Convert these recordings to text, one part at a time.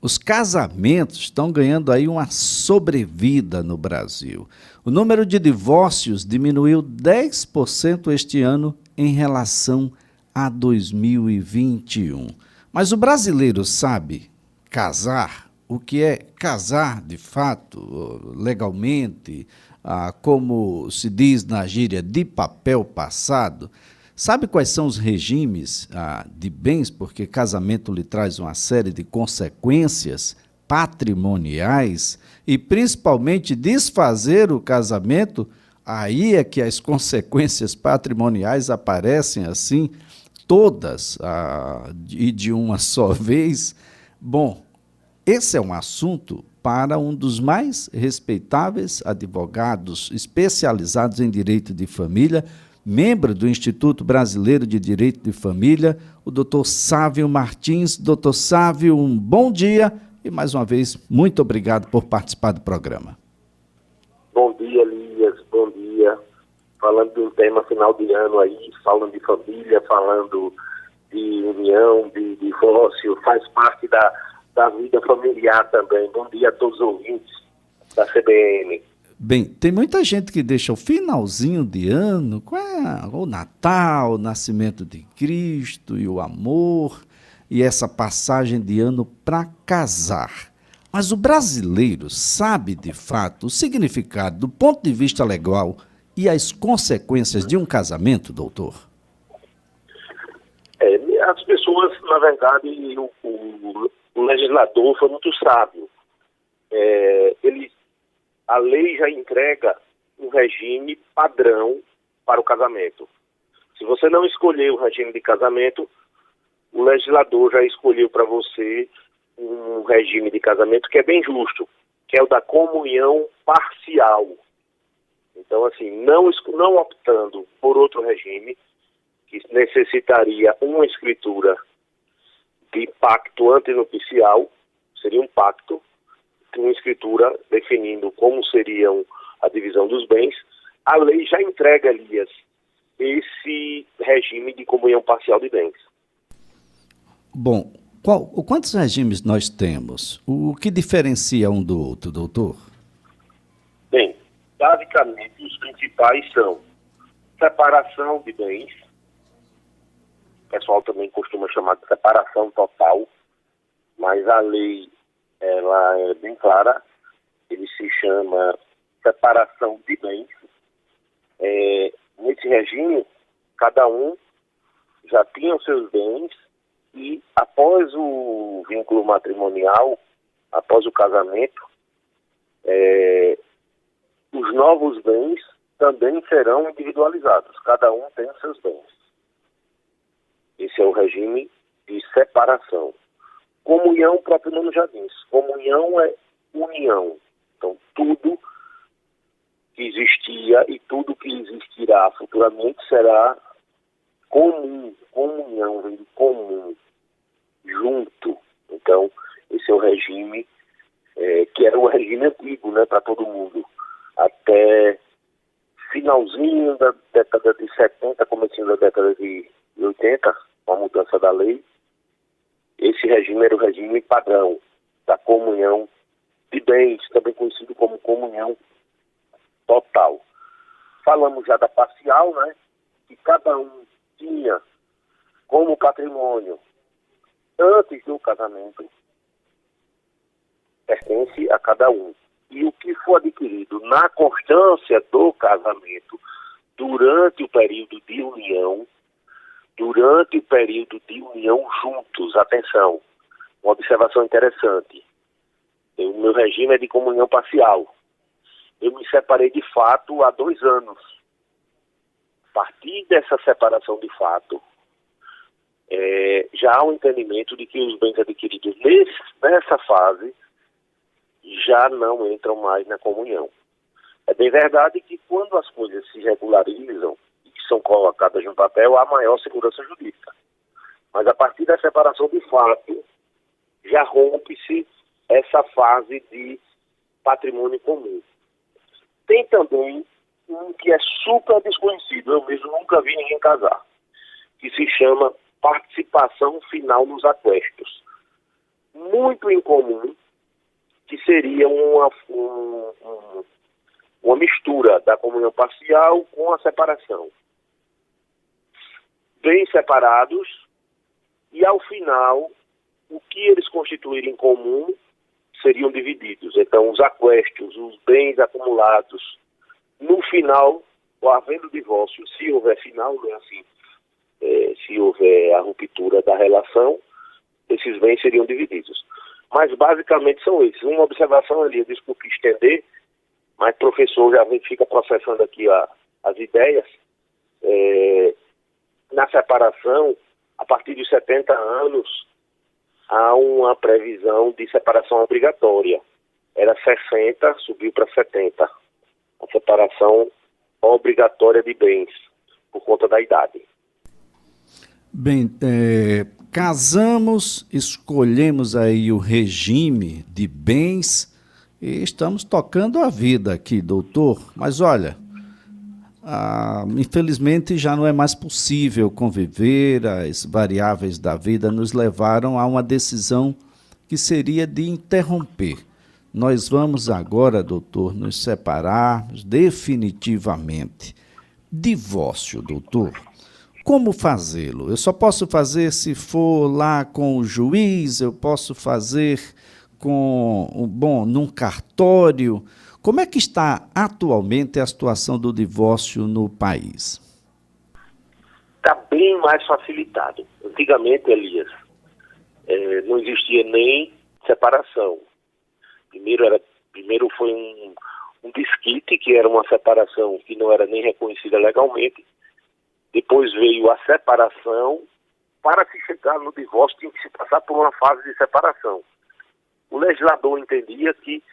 Os casamentos estão ganhando aí uma sobrevida no Brasil. O número de divórcios diminuiu 10% este ano em relação a 2021. Mas o brasileiro sabe casar? O que é casar de fato, legalmente, como se diz na gíria, de papel passado? Sabe quais são os regimes de bens? Porque casamento lhe traz uma série de consequências patrimoniais e, principalmente, desfazer o casamento, aí é que as consequências patrimoniais aparecem assim, todas e de uma só vez. Bom, esse é um assunto para um dos mais respeitáveis advogados especializados em direito de família, membro do Instituto Brasileiro de Direito de Família, o Dr. Sávio Martins. Dr. Sávio, um bom dia e, mais uma vez, muito obrigado por participar do programa. Bom dia, Elias, bom dia. Falando de um tema final de ano aí, falando de família, falando de união, de divórcio, faz parte da vida familiar também. Bom dia a todos os ouvintes da CBN. Bem, tem muita gente que deixa o finalzinho de ano, o Natal, o nascimento de Cristo e o amor, e essa passagem de ano para casar. Mas o brasileiro sabe, de fato, o significado do ponto de vista legal e as consequências de um casamento, doutor? As pessoas, na verdade, o legislador foi muito sábio. A lei já entrega um regime padrão para o casamento. Se você não escolher o regime de casamento, o legislador já escolheu para você um regime de casamento que é bem justo, que é o da comunhão parcial. Então, assim, não optando por outro regime, que necessitaria uma escritura de pacto antenupcial, seria um pacto, uma escritura definindo como seriam a divisão dos bens, a lei já entrega, Elias, esse regime de comunhão parcial de bens. Bom, quantos regimes nós temos? O que diferencia um do outro, doutor? Bem, basicamente os principais são separação de bens, o pessoal também costuma chamar de separação total, mas a lei ela é bem clara, ele se chama separação de bens. Nesse regime, cada um já tinha os seus bens e após o vínculo matrimonial, após o casamento, os novos bens também serão individualizados, cada um tem os seus bens. Esse é o regime de separação. Comunhão, o próprio nome já diz. Comunhão é união. Então, tudo que existia e tudo que existirá futuramente será comum. Comunhão vem de comum, junto. Então, esse é o regime que era o regime antigo, né, para todo mundo. Até finalzinho da década de 70, comecinho da década de 80, com a mudança da lei, esse regime era o regime padrão da comunhão de bens, também conhecido como comunhão total. Falamos já da parcial, né? Que cada um tinha como patrimônio antes do casamento, pertence a cada um. E o que for adquirido na constância do casamento, durante o período de união, juntos, atenção, uma observação interessante. O meu regime é de comunhão parcial. Eu me separei de fato há 2 anos. A partir dessa separação de fato, já há um entendimento de que os bens adquiridos nessa fase já não entram mais na comunhão. É bem verdade que quando as coisas se regularizam e que são colocadas no papel, há maior segurança jurídica. Mas a partir da separação de fato, já rompe-se essa fase de patrimônio comum. Tem também um que é super desconhecido, eu mesmo nunca vi ninguém casar, que se chama participação final nos aquestos. muito incomum, que seria uma mistura da comunhão parcial com a separação. Bem separados, e ao final, o que eles constituírem em comum seriam divididos. Então, os aquestos, os bens acumulados, no final, havendo divórcio, se houver final, não é assim, se houver a ruptura da relação, esses bens seriam divididos. Mas basicamente são esses. Uma observação ali, desculpe estender, mas o professor já fica processando aqui as ideias. Na separação, a partir de 70 anos, há uma previsão de separação obrigatória. Era 60, subiu para 70. A separação obrigatória de bens, por conta da idade. Bem, casamos, escolhemos aí o regime de bens e estamos tocando a vida aqui, doutor. Mas olha, infelizmente já não é mais possível conviver, as variáveis da vida nos levaram a uma decisão que seria de interromper. Nós vamos agora, doutor, nos separar definitivamente. Divórcio, doutor. Como fazê-lo? Eu só posso fazer se for lá com o juiz, eu posso fazer num cartório. Como é que está atualmente a situação do divórcio no país? Está bem mais facilitado. Antigamente, Elias, não existia nem separação. Primeiro foi um desquite, que era uma separação que não era nem reconhecida legalmente. Depois veio a separação. Para se chegar no divórcio, tinha que se passar por uma fase de separação. O legislador entendia que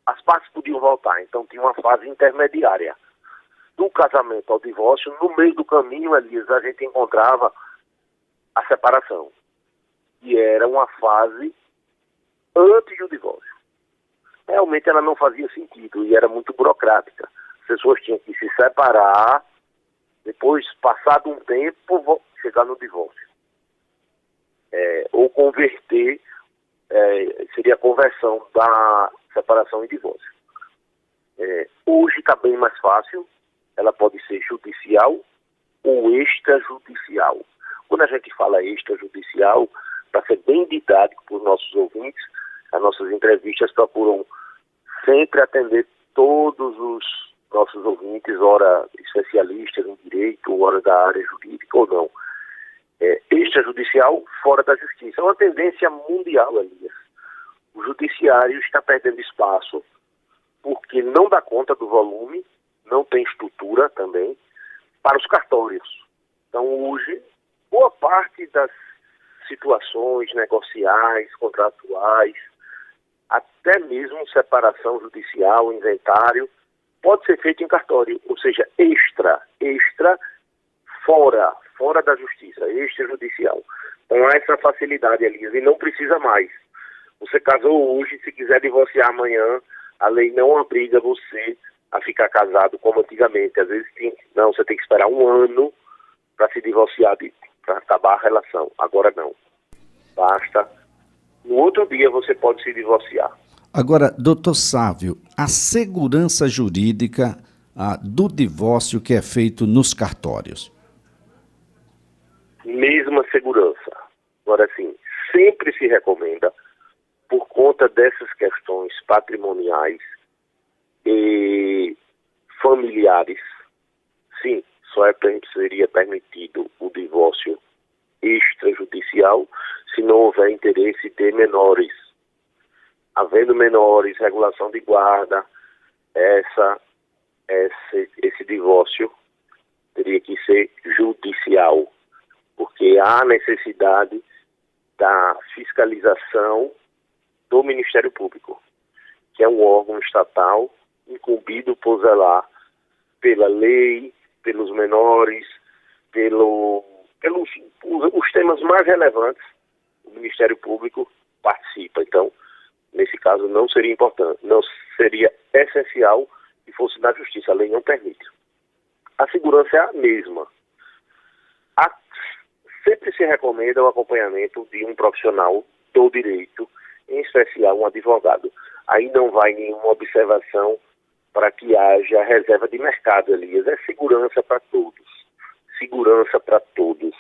as partes podiam voltar, então tinha uma fase intermediária. Do casamento ao divórcio, no meio do caminho, Elias, a gente encontrava a separação. E era uma fase antes do divórcio. Realmente ela não fazia sentido e era muito burocrática. As pessoas tinham que se separar, depois, passado um tempo, chegar no divórcio. Ou converter, seria a conversão da separação em divórcio. Hoje está bem mais fácil, ela pode ser judicial ou extrajudicial. Quando a gente fala extrajudicial, para ser bem didático para os nossos ouvintes, as nossas entrevistas procuram sempre atender todos os nossos ouvintes, ora especialistas em direito, ora da área jurídica ou não. Extrajudicial, fora da justiça. É uma tendência mundial, Elias. O judiciário está perdendo espaço porque não dá conta do volume, não tem estrutura também, para os cartórios. Então, hoje, boa parte das situações negociais, contratuais, até mesmo separação judicial, inventário, pode ser feito em cartório, ou seja, extra, fora da justiça, extrajudicial. Então há essa facilidade, Elias, e não precisa mais. Você casou hoje, se quiser divorciar amanhã, a lei não obriga você a ficar casado como antigamente. Às vezes, você tem que esperar um ano para se divorciar, para acabar a relação. Agora não. Basta. No outro dia você pode se divorciar. Agora, doutor Sávio, a segurança jurídica do divórcio que é feito nos cartórios? Mesma segurança. Agora sim, sempre se recomenda, por conta dessas questões patrimoniais e familiares, sim, seria permitido o divórcio extrajudicial se não houver interesse de menores. Havendo menores, regulação de guarda, esse divórcio teria que ser judicial, porque há necessidade da fiscalização do Ministério Público, que é um órgão estatal incumbido por zelar pela lei, pelos menores, pelos os temas mais relevantes. O Ministério Público participa. Então, nesse caso, não seria importante, não seria essencial que fosse na justiça. A lei não permite. A segurança é a mesma. Sempre se recomenda o acompanhamento de um profissional do direito, em especial um advogado. Aí não vai nenhuma observação para que haja reserva de mercado, Elias. É segurança para todos. Segurança para todos.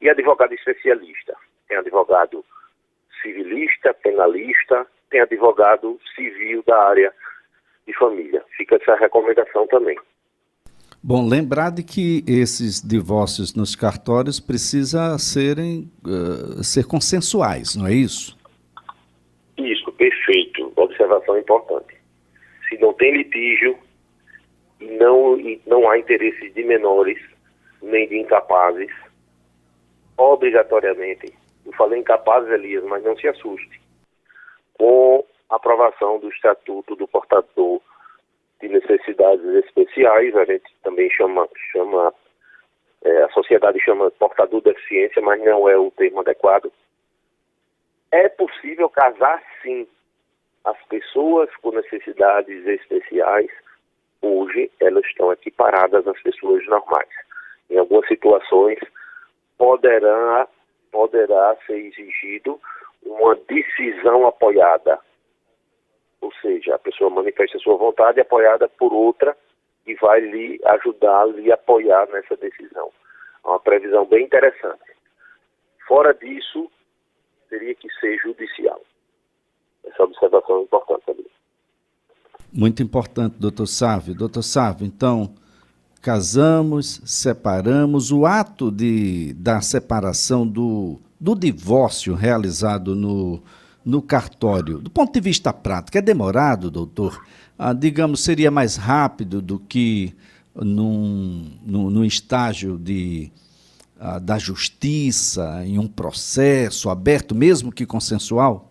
E advogado especialista. Tem advogado civilista, penalista, tem advogado civil da área de família. Fica essa recomendação também. Bom, lembrar de que esses divórcios nos cartórios precisam ser consensuais, não é isso? Isso, perfeito. Observação importante. Se não tem litígio e não há interesse de menores nem de incapazes, obrigatoriamente, eu falei incapazes, Elias, mas não se assuste, com a aprovação do Estatuto do Portador de Necessidades Especiais, a gente também a sociedade chama portador de deficiência, mas não é o termo adequado. É possível casar, sim. As pessoas com necessidades especiais, hoje, elas estão equiparadas às pessoas normais. Em algumas situações, poderá ser exigido uma decisão apoiada. Ou seja, a pessoa manifesta sua vontade apoiada por outra e vai lhe ajudar, lhe apoiar nessa decisão. É uma previsão bem interessante. Fora disso, teria que ser judicial. Essa observação é importante também. Muito importante, doutor Sávio. Doutor Sávio, então, casamos, separamos. O ato da separação, do divórcio realizado no cartório, do ponto de vista prático, é demorado, doutor? Digamos, seria mais rápido do que num estágio da justiça, em um processo aberto, mesmo que consensual?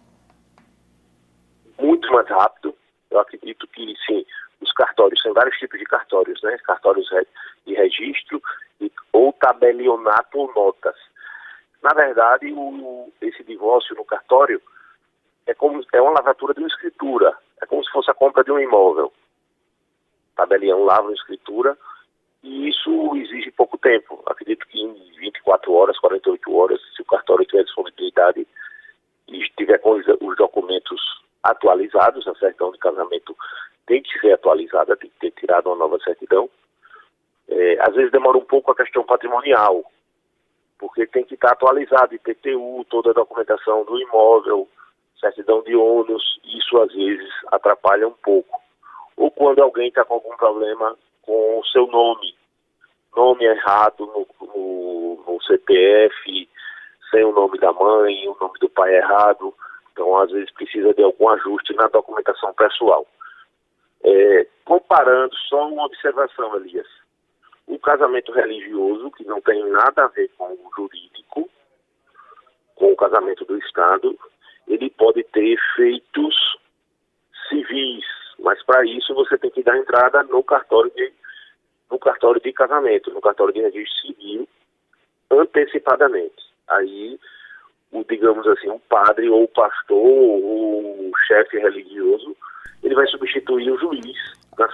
Muito mais rápido. Eu acredito que, sim, os cartórios, tem vários tipos de cartórios, né? Cartórios de registro, ou tabelionato ou notas. Na verdade, esse divórcio no cartório é uma lavratura de uma escritura. É como se fosse a compra de um imóvel. Tabelião lava uma escritura e isso exige pouco tempo. Acredito que em 24 horas, 48 horas, se o cartório tiver disponibilidade e estiver com os documentos atualizados, a certidão de casamento tem que ser atualizada, tem que ter tirado uma nova certidão. Às vezes demora um pouco a questão patrimonial, porque tem que estar atualizado, IPTU, toda a documentação do imóvel, certidão de ônus, isso às vezes atrapalha um pouco. Ou quando alguém está com algum problema com o seu nome errado no CPF, sem o nome da mãe, o nome do pai errado, então às vezes precisa de algum ajuste na documentação pessoal. Comparando, só uma observação, Elias. O casamento religioso, que não tem nada a ver com o jurídico, com o casamento do Estado, ele pode ter efeitos civis, mas para isso você tem que dar entrada no cartório de casamento, no cartório de registro civil, antecipadamente. Aí, digamos assim, o padre ou o pastor ou o chefe religioso, ele vai substituir o juiz na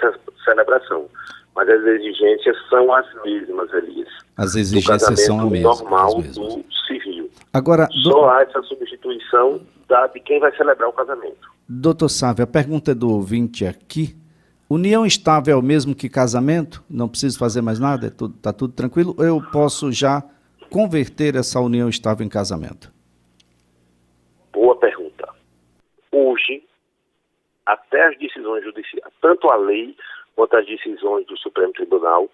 celebração. Mas as exigências são as mesmas, Elias. As exigências são as mesmas. Normal do civil. Agora, só há essa substituição de quem vai celebrar o casamento. Doutor Sávio, a pergunta é do ouvinte aqui. União estável é o mesmo que casamento? Não preciso fazer mais nada? Está tudo tranquilo? Ou eu posso já converter essa união estável em casamento? Boa pergunta. Hoje, até as decisões judiciais, tanto a lei quanto as decisões do Supremo Tribunal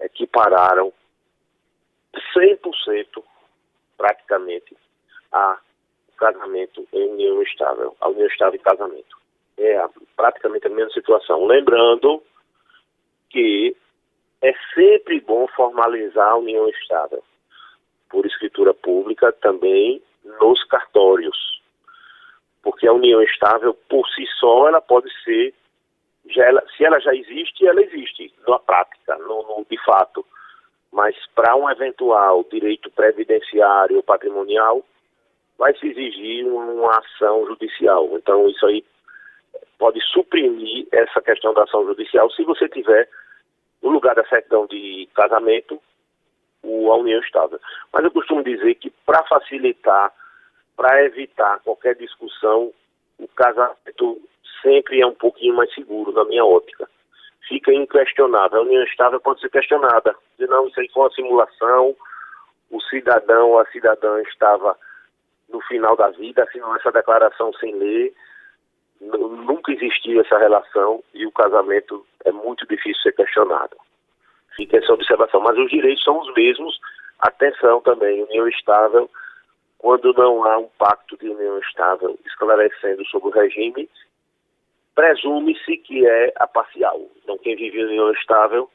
equipararam 100% praticamente a casamento em união estável, a união estável em casamento. Praticamente a mesma situação. Lembrando que é sempre bom formalizar a união estável por escritura pública também nos cartórios, porque a união estável por si só ela pode ser, se ela já existe, ela existe na prática, de fato, mas para um eventual direito previdenciário ou patrimonial vai se exigir uma ação judicial. Então isso aí pode suprimir essa questão da ação judicial se você tiver, no lugar da certidão de casamento, a união estável. Mas eu costumo dizer que para facilitar para evitar qualquer discussão, o casamento sempre é um pouquinho mais seguro, na minha ótica. Fica inquestionável. A união estável pode ser questionada. Dizer, não, isso aí foi uma simulação, o cidadão ou a cidadã estava no final da vida, assinou essa declaração sem ler, nunca existiu essa relação e o casamento é muito difícil ser questionado. Fica essa observação. Mas os direitos são os mesmos. Atenção também, união estável, quando não há um pacto de união estável esclarecendo sobre o regime, presume-se que é a parcial. Então, quem vive em união estável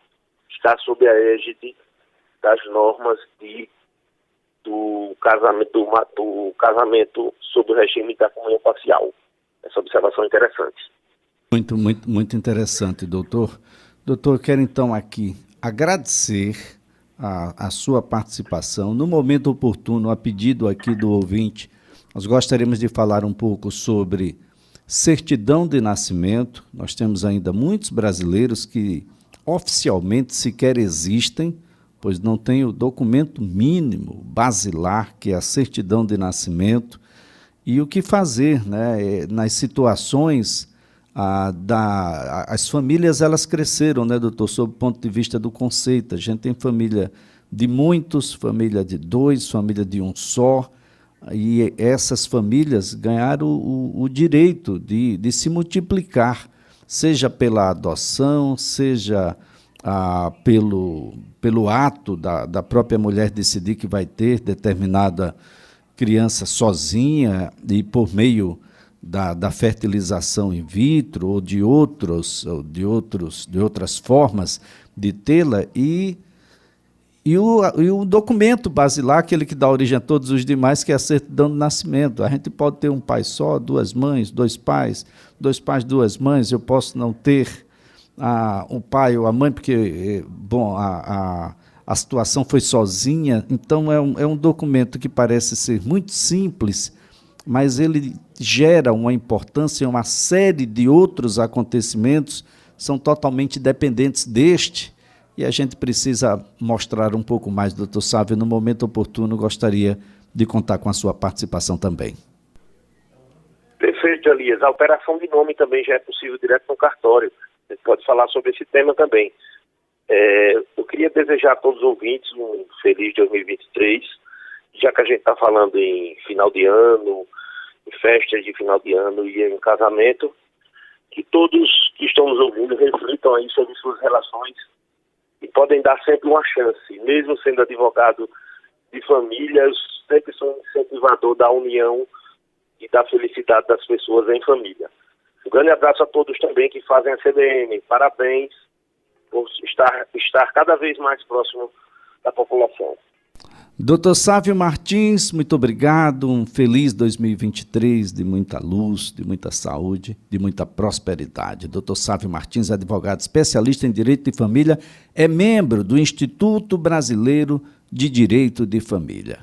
está sob a égide das normas do casamento sob o regime da comunhão parcial. Essa observação é interessante. Muito interessante, doutor. Doutor, eu quero então aqui agradecer a sua participação. No momento oportuno, a pedido aqui do ouvinte, nós gostaríamos de falar um pouco sobre certidão de nascimento. Nós temos ainda muitos brasileiros que oficialmente sequer existem, pois não tem o documento mínimo, basilar, que é a certidão de nascimento. E o que fazer, né, nas situações as famílias, elas cresceram, né, doutor, sob o ponto de vista do conceito. A gente tem família de muitos, família de dois, família de um só, e essas famílias ganharam o direito de se multiplicar, seja pela adoção, seja pelo ato da própria mulher decidir que vai ter determinada criança sozinha e por meio da fertilização in vitro ou de outras formas de tê-la, e o documento basilar, aquele que dá origem a todos os demais, que é a certidão de nascimento. A gente pode ter um pai só, duas mães, dois pais, duas mães. Eu posso não ter o pai ou a mãe, porque a situação foi sozinha. Então é um documento que parece ser muito simples, mas ele gera uma importância, uma série de outros acontecimentos são totalmente dependentes deste, e a gente precisa mostrar um pouco mais, doutor Sávio. No momento oportuno, gostaria de contar com a sua participação também. Perfeito, Elias. A alteração de nome também já é possível direto no cartório. A gente pode falar sobre esse tema também. Eu queria desejar a todos os ouvintes um feliz 2023, já que a gente está falando em final de ano, em festas de final de ano e em casamento, que todos que estão nos ouvindo reflitam aí sobre suas relações e podem dar sempre uma chance. Mesmo sendo advogado de família, eu sempre sou um incentivador da união e da felicidade das pessoas em família. Um grande abraço a todos também que fazem a CBN. Parabéns por estar cada vez mais próximo da população. Doutor Sávio Martins, muito obrigado. Um feliz 2023 de muita luz, de muita saúde, de muita prosperidade. Doutor Sávio Martins, advogado especialista em Direito de Família, é membro do Instituto Brasileiro de Direito de Família.